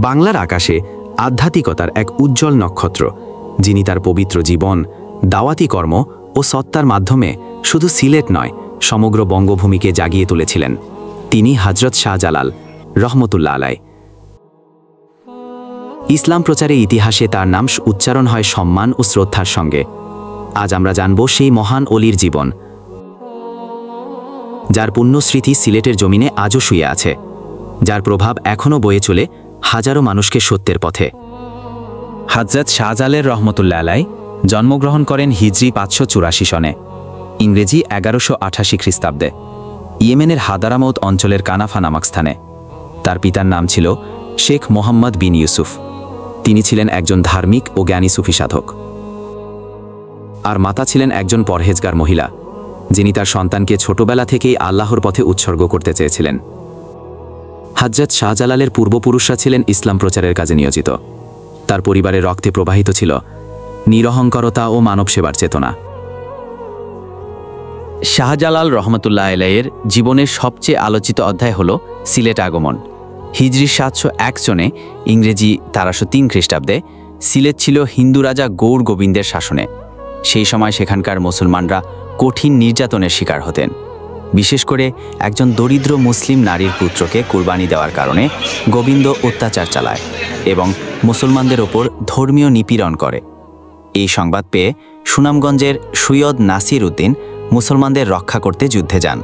বাংলার আকাশে আধ্যাত্মিকতার এক উজ্জ্বল নক্ষত্র, যিনি তার পবিত্র জীবন, দাওয়াতি কর্ম ও সত্তার মাধ্যমে শুধু সিলেট নয়, সমগ্র বঙ্গভূমিকে জাগিয়ে তুলেছিলেন। তিনি হযরত শাহজালাল রহমতুল্লাহ আলাই। ইসলাম প্রচারের ইতিহাসে তার নাম উচ্চারণ হয় সম্মান ও শ্রদ্ধার সঙ্গে। আজ আমরা জানব সেই মহান অলির জীবন, যার পুণ্যস্মৃতি সিলেটের জমিনে আজও শুয়ে আছে, যার প্রভাব এখনও বয়ে চলে হাজারো মানুষকে সত্যের পথে। হযরত শাহজালাল রহমতুল্লাহ আলাই জন্মগ্রহণ করেন হিজরি 584 সনে, ইংরেজি 1188 খ্রিস্টাব্দে, ইয়েমেনের হাদারামৌত অঞ্চলের কানাফা নামক স্থানে। তার পিতার নাম ছিল শেখ মোহাম্মদ বিন ইউসুফ। তিনি ছিলেন একজন ধার্মিক ও জ্ঞানী সুফি সাধক। আর মাতা ছিলেন একজন পরহেজগার মহিলা, যিনি তার সন্তানকে ছোটবেলা থেকেই আল্লাহর পথে উৎসর্গ করতে চেয়েছিলেন। হযরত শাহজালালের পূর্বপুরুষরা ছিলেন ইসলাম প্রচারের কাজে নিয়োজিত। তার পরিবারের রক্তে প্রবাহিত ছিল নিরহংকারতা ও মানব সেবার চেতনা। শাহজালাল রহমতুল্লাহ আলাইয়ের জীবনের সবচেয়ে আলোচিত অধ্যায় হল সিলেট আগমন। হিজরি 701 সনে, ইংরেজি 1303 খ্রিস্টাব্দে সিলেট ছিল হিন্দু রাজা গৌর গোবিন্দের শাসনে। সেই সময় সেখানকার মুসলমানরা কঠিন নির্যাতনের শিকার হতেন। বিশেষ করে একজন দরিদ্র মুসলিম নারীর পুত্রকে কুরবানি দেওয়ার কারণে গোবিন্দ অত্যাচার চালায় এবং মুসলমানদের ওপর ধর্মীয় নিপীড়ন করে। এই সংবাদ পেয়ে সুনামগঞ্জের সৈয়দ নাসির উদ্দিন মুসলমানদের রক্ষা করতে যুদ্ধে যান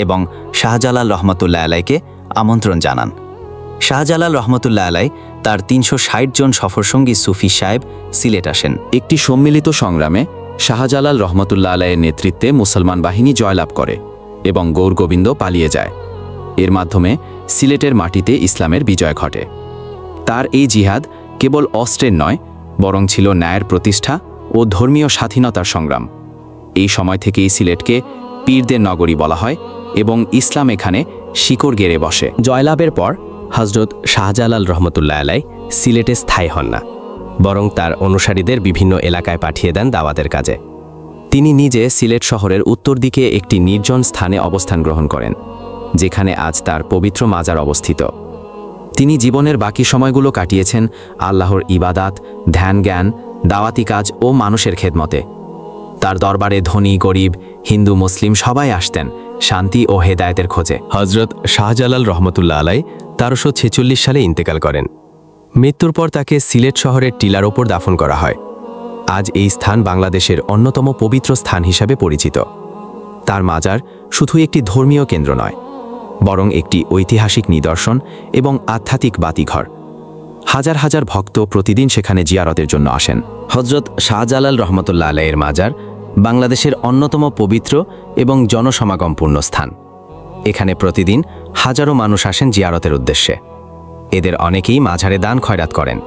এবং শাহজালাল রহমতুল্লাহ আলাইকে আমন্ত্রণ জানান। শাহজালাল রহমতুল্লাহ আলাই তার 360 জন সফরসঙ্গী সুফি সাহেব সিলেট আসেন। একটি সম্মিলিত সংগ্রামে শাহজালাল রহমতুল্লাহ আলাইয়ের নেতৃত্বে মুসলমান বাহিনী জয়লাভ করে এবং গৌর গোবিন্দ পালিয়ে যায়। এর মাধ্যমে সিলেটের মাটিতে ইসলামের বিজয় ঘটে। তার এই জিহাদ কেবল অস্ত্রের নয়, বরং ছিল ন্যায়ের প্রতিষ্ঠা ও ধর্মীয় স্বাধীনতার সংগ্রাম। এই সময় থেকেই সিলেটকে পীরদের নগরী বলা হয় এবং ইসলাম এখানে শিকড় গেড়ে বসে। জয়লাভের পর হযরত শাহজালাল রহমতুল্লাহ আলাই সিলেটে স্থায়ী হন না, বরং তার অনুসারীদের বিভিন্ন এলাকায় পাঠিয়ে দেন দাওয়াতের কাজে। তিনি নিজে সিলেট শহরের উত্তর দিকে একটি নির্জন স্থানে অবস্থান গ্রহণ করেন, যেখানে আজ তার পবিত্র মাজার অবস্থিত। তিনি জীবনের বাকি সময়গুলো কাটিয়েছেন আল্লাহর ইবাদাত, ধ্যান জ্ঞান, দাওয়াতি কাজ ও মানুষের খেদমতে। তার দরবারে ধনী গরিব, হিন্দু মুসলিম সবাই আসতেন শান্তি ও হেদায়েতের খোঁজে। হযরত শাহজালাল রহমতুল্লাহ আলাই 1346 সালে ইন্তেকাল করেন। মৃত্যুর পর তাকে সিলেট শহরের টিলার ওপর দাফন করা হয়। আজ এই স্থান বাংলাদেশের অন্যতম পবিত্র স্থান হিসাবে পরিচিত। তার মাজার শুধু একটি ধর্মীয় কেন্দ্র নয়, বরং একটি ঐতিহাসিক নিদর্শন এবং আধ্যাত্মিক বাতিঘর। হাজার হাজার ভক্ত প্রতিদিন সেখানে জিয়ারতের জন্য আসেন। হযরত শাহজালাল রহমতুল্লাহ আলাইয়ের মাজার বাংলাদেশের অন্যতম পবিত্র এবং জনসমাগমপূর্ণ স্থান। এখানে প্রতিদিন হাজারো মানুষ আসেন জিয়ারতের উদ্দেশ্যে। এদের অনেকেই মাজারে দান খয়রাত করেন।